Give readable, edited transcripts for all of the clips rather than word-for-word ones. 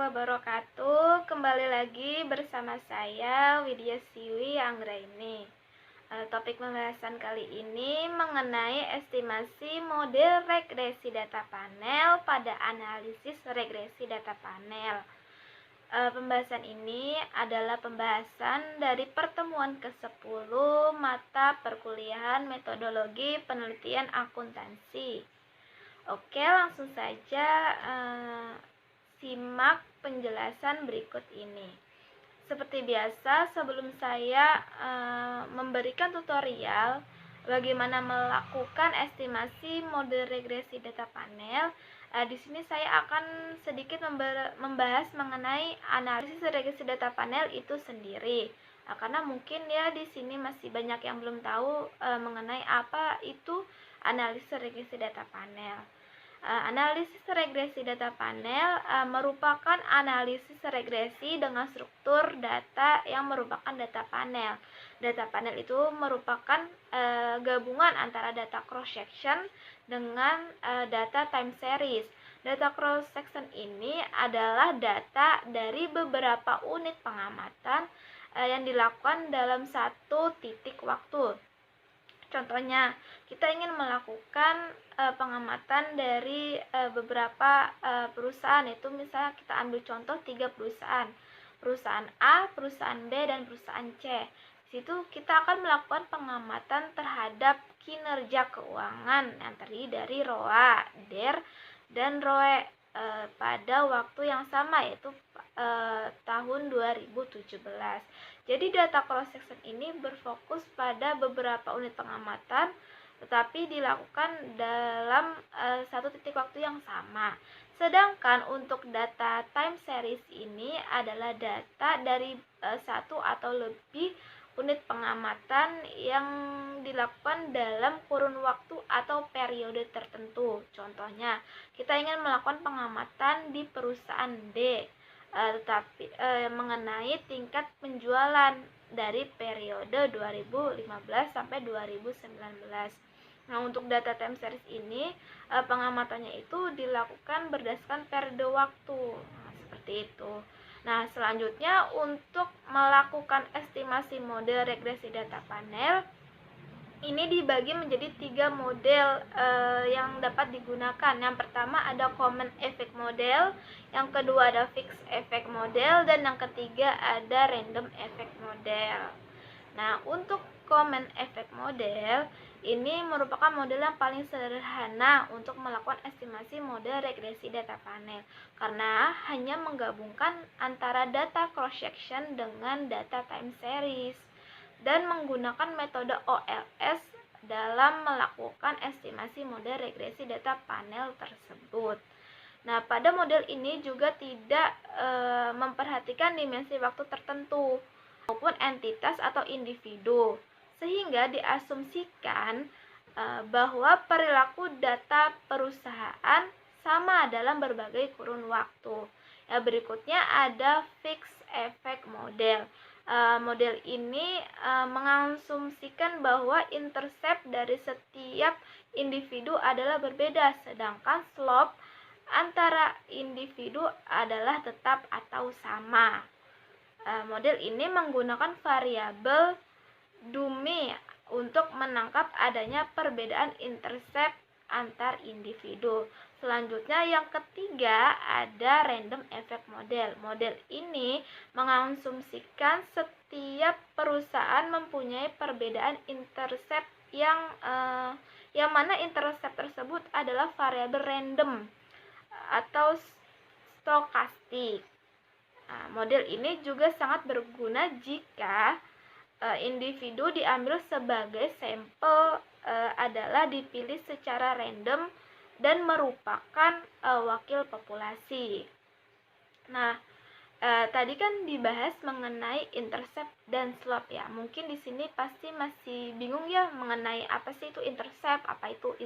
wabarakatuh. Kembali lagi bersama saya Widya Siwi Anggraini. Topik pembahasan kali ini mengenai estimasi model regresi data panel pada analisis regresi data panel. Pembahasan ini adalah pembahasan dari pertemuan ke-10 mata perkuliahan metodologi penelitian akuntansi. Oke, langsung saja simak penjelasan berikut ini. Seperti biasa, sebelum saya memberikan tutorial bagaimana melakukan estimasi model regresi data panel, di sini saya akan sedikit membahas mengenai analisis regresi data panel itu sendiri. Karena mungkin ya di sini masih banyak yang belum tahu mengenai apa itu analisis regresi data panel. Analisis regresi data panel merupakan analisis regresi dengan struktur data yang merupakan data panel. Data panel itu merupakan gabungan antara data cross section dengan data time series. Data cross section ini adalah data dari beberapa unit pengamatan yang dilakukan dalam satu titik waktu. Contohnya, kita ingin melakukan pengamatan dari beberapa perusahaan, itu misalnya kita ambil contoh 3 perusahaan. Perusahaan A, perusahaan B, dan perusahaan C. Di situ kita akan melakukan pengamatan terhadap kinerja keuangan yang terdiri dari ROA, DER, dan ROE pada waktu yang sama, yaitu tahun 2017. Jadi data cross section ini berfokus pada beberapa unit pengamatan, tetapi dilakukan dalam satu titik waktu yang sama. Sedangkan untuk data time series ini adalah data dari satu atau lebih unit pengamatan yang dilakukan dalam kurun waktu atau periode tertentu. Contohnya, kita ingin melakukan pengamatan di perusahaan B, tetapi mengenai tingkat penjualan dari periode 2015 sampai 2019. Nah, untuk data time series ini pengamatannya itu dilakukan berdasarkan periode waktu. Nah, seperti itu. Nah, selanjutnya untuk melakukan estimasi model regresi data panel, ini dibagi menjadi 3 model yang dapat digunakan. Yang pertama ada common effect model, yang kedua ada fixed effect model, dan yang ketiga ada random effect model. Nah, untuk common effect model ini merupakan model yang paling sederhana untuk melakukan estimasi model regresi data panel, karena hanya menggabungkan antara data cross section dengan data time series dan menggunakan metode OLS dalam melakukan estimasi model regresi data panel tersebut. Nah, pada model ini juga tidak memperhatikan dimensi waktu tertentu maupun entitas atau individu, sehingga diasumsikan bahwa perilaku data perusahaan sama dalam berbagai kurun waktu. Ya, berikutnya ada fixed effect model. Model ini mengasumsikan bahwa intercept dari setiap individu adalah berbeda, sedangkan slope antara individu adalah tetap atau sama. Model ini menggunakan variabel dummy untuk menangkap adanya perbedaan intercept antar individu. Selanjutnya yang ketiga ada random effect model. Model ini mengasumsikan setiap perusahaan mempunyai perbedaan intercept yang mana intercept tersebut adalah variabel random atau stokastik. Nah, model ini juga sangat berguna jika individu diambil sebagai sampel adalah dipilih secara random dan merupakan wakil populasi. Nah, tadi kan dibahas mengenai intercept dan slope ya. Mungkin di sini pasti masih bingung ya mengenai apa sih itu intercept, apa itu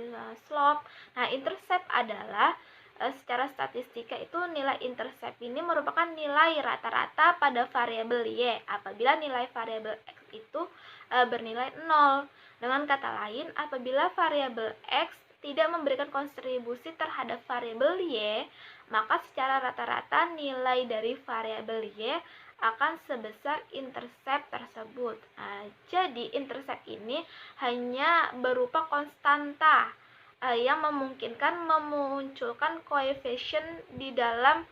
slope. Nah, intercept adalah secara statistika itu nilai intercept ini merupakan nilai rata-rata pada variabel Y apabila nilai variabel X itu bernilai 0. Dengan kata lain, apabila variabel X tidak memberikan kontribusi terhadap variabel Y, maka secara rata-rata nilai dari variabel Y akan sebesar intercept tersebut. Jadi intercept ini hanya berupa konstanta yang memungkinkan memunculkan koefisien di dalam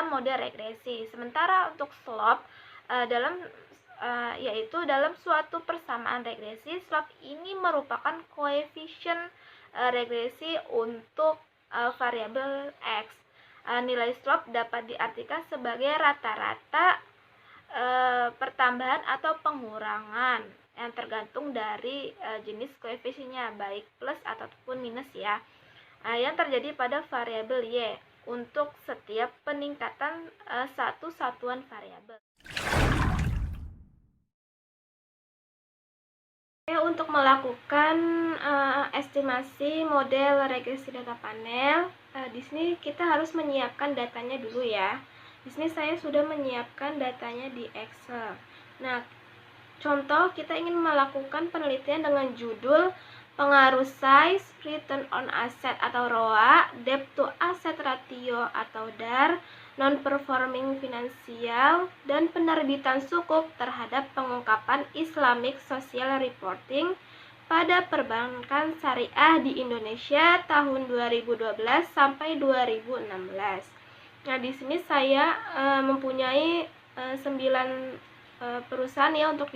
mode regresi. Sementara untuk slope yaitu dalam suatu persamaan regresi, slope ini merupakan koefisien regresi untuk variabel X. Nilai slope dapat diartikan sebagai rata-rata pertambahan atau pengurangan yang tergantung dari jenis koefisiennya, baik plus ataupun minus ya, yang terjadi pada variabel Y untuk setiap peningkatan satu satuan variabel. Untuk melakukan estimasi model regresi data panel, di sini kita harus menyiapkan datanya dulu ya. Di sini saya sudah menyiapkan datanya di Excel. Nah, contoh kita ingin melakukan penelitian dengan judul pengaruh size, return on asset atau ROA, debt to asset ratio atau DAR, non-performing finansial, dan penerbitan sukuk terhadap pengungkapan Islamic Social Reporting pada perbankan syariah di Indonesia tahun 2012 sampai 2016. Nah, di sini saya mempunyai 9 perusahaan ya untuk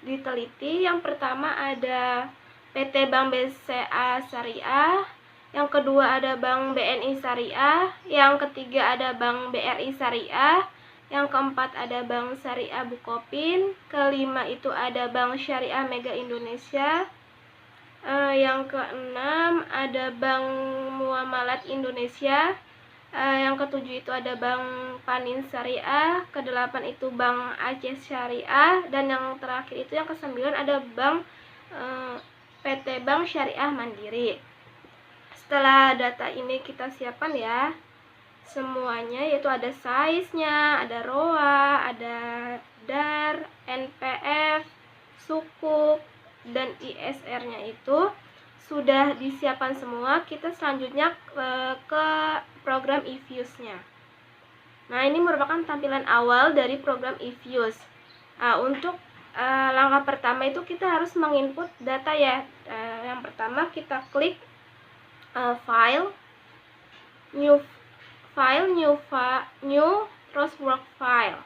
diteliti. Yang pertama ada PT Bank BCA Syariah, yang kedua ada Bank BNI Syariah, yang ketiga ada Bank BRI Syariah, yang keempat ada Bank Syariah Bukopin, kelima itu ada Bank Syariah Mega Indonesia, yang keenam ada Bank Muamalat Indonesia, yang ketujuh itu ada Bank Panin Syariah, kedelapan itu Bank Aceh Syariah, dan yang terakhir itu yang kesembilan ada Bank PT Bank Syariah Mandiri. Setelah data ini kita siapkan ya semuanya, yaitu ada size-nya, ada ROA, ada DAR, NPF, sukuk, dan ISR-nya itu sudah disiapkan semua. Kita selanjutnya ke program eViews-nya. Nah, ini merupakan tampilan awal dari program eViews. Untuk langkah pertama itu kita harus menginput data ya. Yang pertama kita klik file, new terus work file.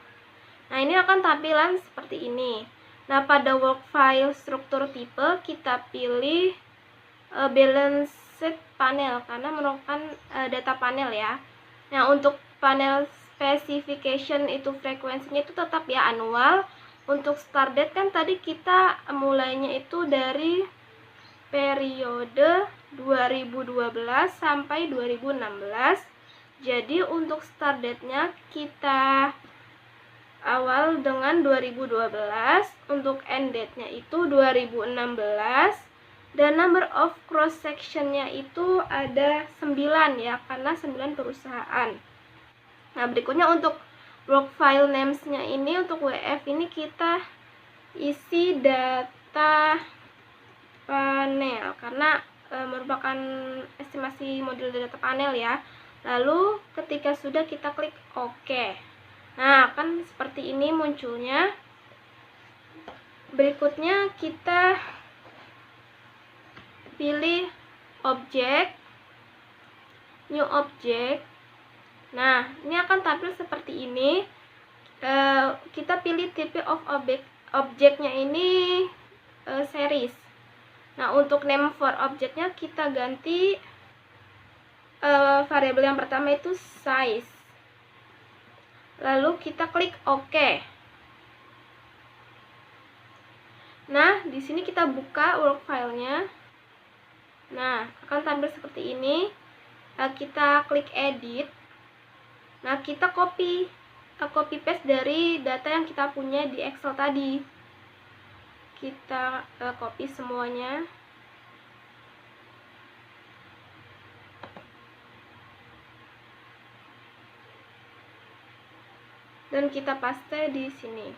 Nah, ini akan tampilan seperti ini. Nah, pada work file struktur tipe kita pilih balanced panel karena merupakan data panel ya. Nah, untuk panel specification itu frekuensinya itu tetap ya annual. Untuk start date kan tadi kita mulainya itu dari periode 2012 sampai 2016. Jadi untuk start date-nya kita awal dengan 2012, untuk end date-nya itu 2016, dan number of cross section-nya itu ada 9 ya, karena 9 perusahaan. Nah, berikutnya untuk work file names-nya ini, untuk WF ini kita isi data panel karena merupakan estimasi model data panel ya. Lalu ketika sudah kita klik OK. Nah, akan seperti ini munculnya. Berikutnya kita pilih objek, new object. Nah, ini akan tampil seperti ini. Kita pilih type of objeknya ini series. Nah, untuk name for objeknya kita ganti variabel yang pertama itu size. Lalu kita klik OK. Nah, di sini kita buka work file-nya. Nah, akan tampil seperti ini. Kita klik edit. Nah, kita copy paste dari data yang kita punya di Excel tadi. Kita copy semuanya. Dan kita paste di sini.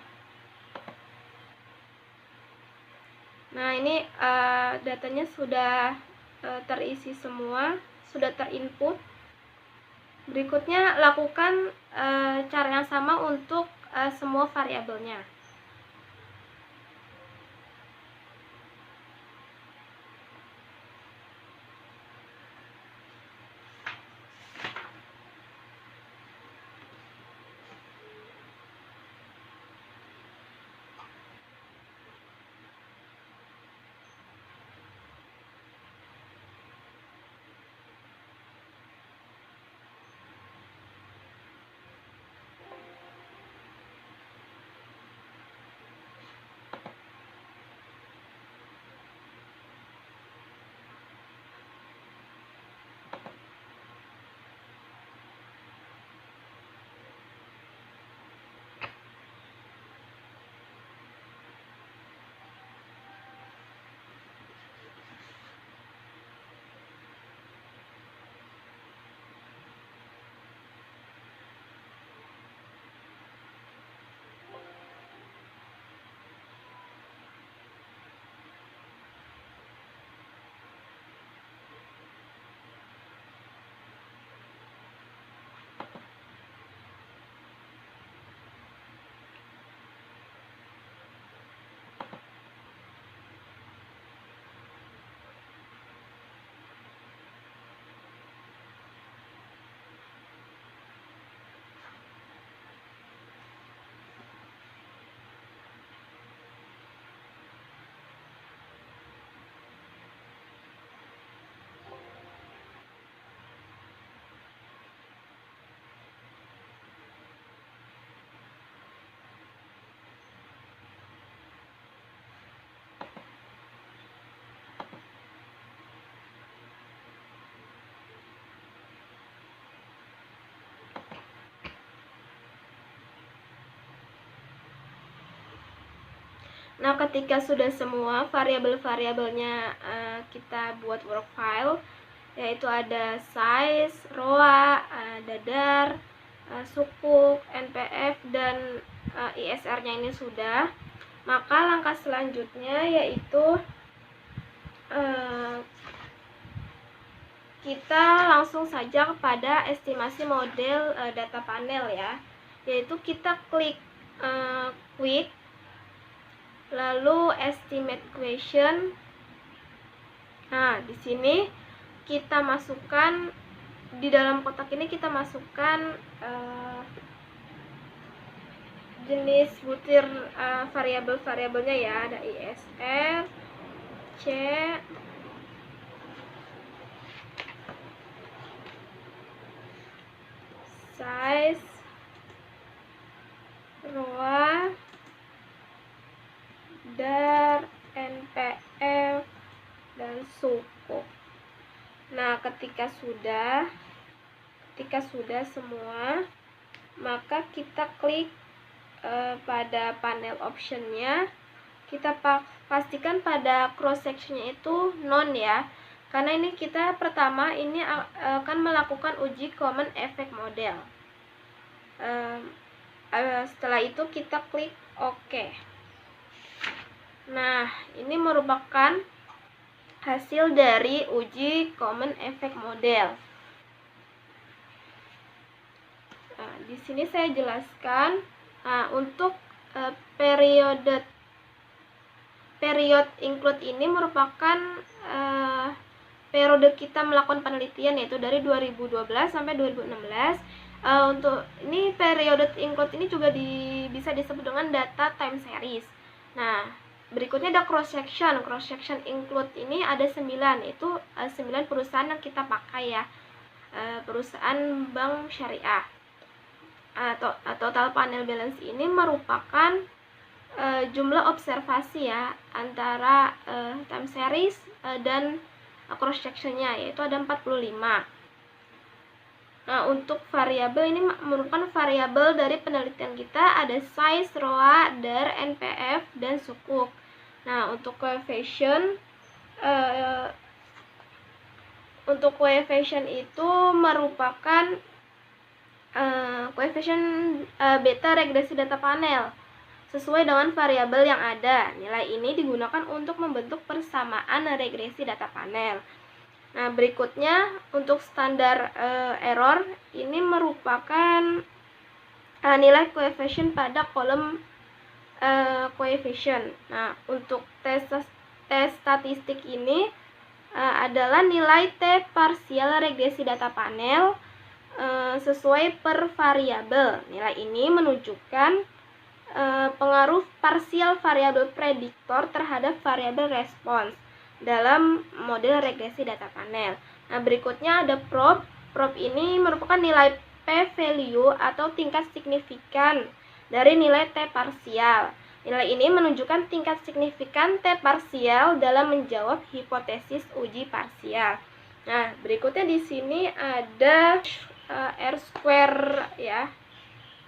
Nah, ini datanya sudah terisi semua, sudah terinput. Berikutnya, lakukan cara yang sama untuk semua variabelnya. Nah, ketika sudah semua variabel-variabelnya kita buat work file, yaitu ada size, roa, dadar, sukuk, npf, dan ISR-nya ini sudah, maka langkah selanjutnya yaitu kita langsung saja kepada estimasi model data panel ya, yaitu kita klik quick, lalu estimate question. Nah, di sini kita masukkan, di dalam kotak ini kita masukkan jenis butir variabel-variabelnya ya, ada ISR, C, size, roa, dar, npf, dan sukuk. Nah, ketika sudah semua, maka kita klik pada panel optionnya, kita pastikan pada cross sectionnya itu none ya, karena ini kita pertama ini akan melakukan uji common effect model. Setelah itu kita klik OK. Nah, ini merupakan hasil dari uji common effect model. Nah, di sini saya jelaskan untuk period include ini merupakan periode kita melakukan penelitian, yaitu dari 2012 sampai 2016. Untuk ini periode include ini juga bisa disebut dengan data time series. Nah, berikutnya ada cross section. Cross section include ini ada 9, itu 9 perusahaan yang kita pakai ya, perusahaan bank syariah. Total panel balance ini merupakan jumlah observasi ya antara time series dan cross sectionnya, yaitu ada 45. Nah, untuk variabel ini merupakan variabel dari penelitian kita, ada size, roa, dar, npf, dan sukuk. Nah, untuk coefficient itu merupakan coefficient beta regresi data panel sesuai dengan variabel yang ada. Nilai ini digunakan untuk membentuk persamaan regresi data panel. Nah, berikutnya untuk standar error ini merupakan nilai koefisien pada kolom koefisien. Nah, untuk tes statistik ini adalah nilai T parsial regresi data panel sesuai per variabel. Nilai ini menunjukkan pengaruh parsial variabel prediktor terhadap variabel respons dalam model regresi data panel. Nah, berikutnya ada probe. Probe ini merupakan nilai p-value atau tingkat signifikan dari nilai T parsial. Nilai ini menunjukkan tingkat signifikan T parsial dalam menjawab hipotesis uji parsial. Nah, berikutnya di sini ada R square ya.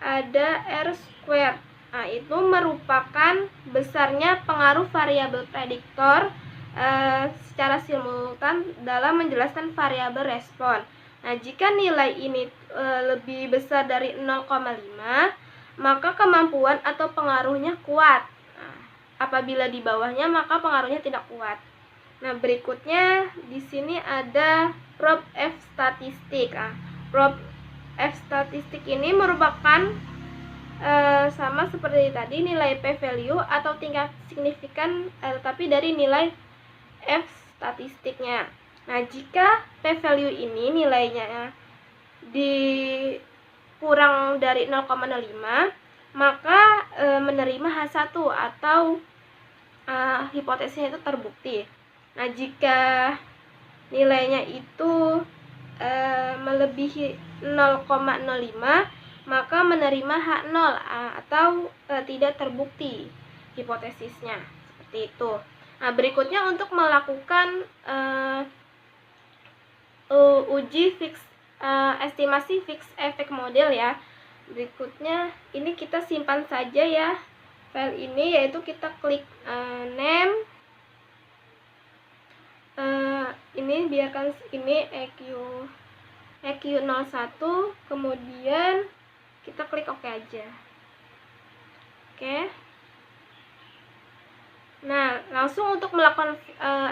Ada R square. Nah, itu merupakan besarnya pengaruh variabel prediktor secara simultan dalam menjelaskan variabel respon. Nah, jika nilai ini lebih besar dari 0,5, maka kemampuan atau pengaruhnya kuat. Nah, apabila di bawahnya, maka pengaruhnya tidak kuat. Nah, berikutnya di sini ada probe F statistik. Nah, probe F statistik ini merupakan sama seperti tadi, nilai p-value atau tingkat signifikan tapi dari nilai F statistiknya. Nah, jika p-value ini nilainya kurang dari 0,05, maka menerima H1 atau hipotesisnya itu terbukti. Nah, jika nilainya itu melebihi 0,05, maka menerima H0 atau tidak terbukti hipotesisnya. Seperti itu. Nah, berikutnya untuk melakukan uji estimasi fix efek model ya. Berikutnya ini kita simpan saja ya file ini, yaitu kita klik name. Ini biarkan ini EQ01, kemudian kita klik OK aja. Oke. Nah, langsung untuk melakukan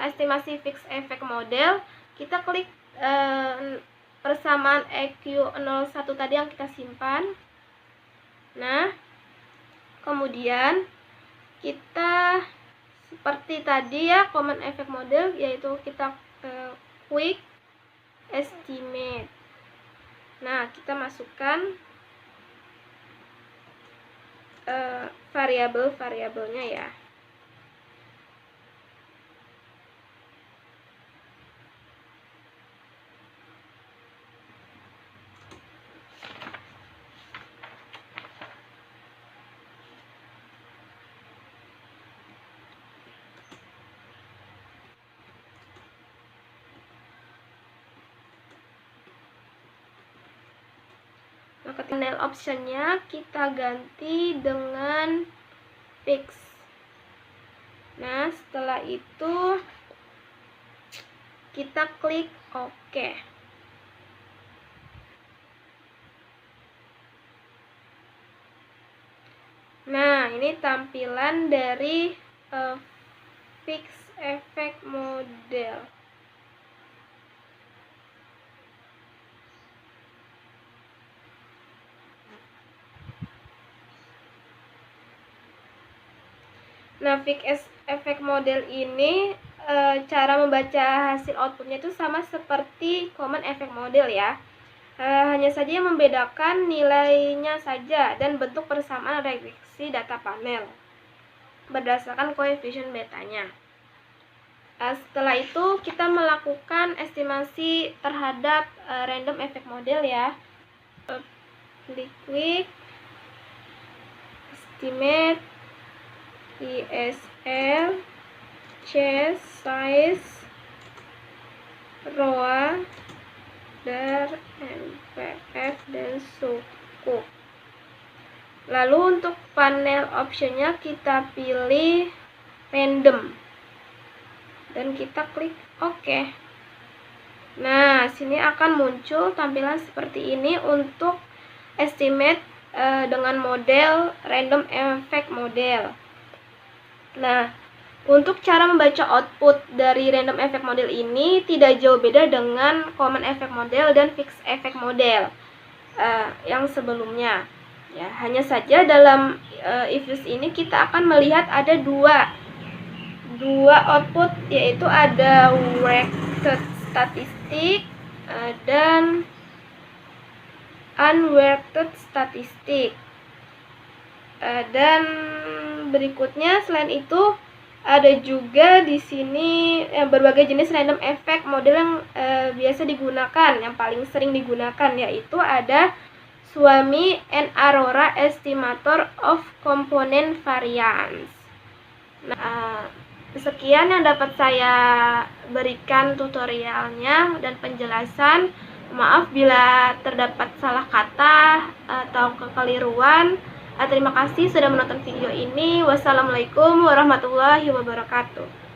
estimasi fix efek model, kita klik persamaan EQ01 tadi yang kita simpan. Nah, kemudian kita seperti tadi ya, common efek model, yaitu kita quick estimate. Nah, kita masukkan variabel-variabelnya ya. Maka panel optionnya kita ganti dengan fix. Nah, setelah itu kita klik OK. Nah, ini tampilan dari fix efek model. Nah, fix efek model ini cara membaca hasil outputnya itu sama seperti common efek model ya. Hanya saja yang membedakan nilainya saja dan bentuk persamaan regresi data panel berdasarkan koefisien betanya. Setelah itu kita melakukan estimasi terhadap random efek model ya. Klik quick estimate ISL, chest size, ROA, dar, NPF, dan suku. Lalu untuk panel optionnya kita pilih random dan kita klik OK. Nah, sini akan muncul tampilan seperti ini untuk estimate dengan model random effect model. Nah, Untuk cara membaca output dari random effect model ini tidak jauh beda dengan common effect model dan fixed effect model yang sebelumnya. Ya, hanya saja dalam if-use ini kita akan melihat ada dua output, yaitu ada weighted statistic dan unweighted statistic. Dan berikutnya selain itu ada juga di sini berbagai jenis random effect model yang biasa digunakan, yang paling sering digunakan, yaitu ada Swami and Arora Estimator of Component Variance. Nah, sekian yang dapat saya berikan tutorialnya dan penjelasan. Maaf bila terdapat salah kata atau kekeliruan. Terima kasih sudah menonton video ini. Wassalamualaikum warahmatullahi wabarakatuh.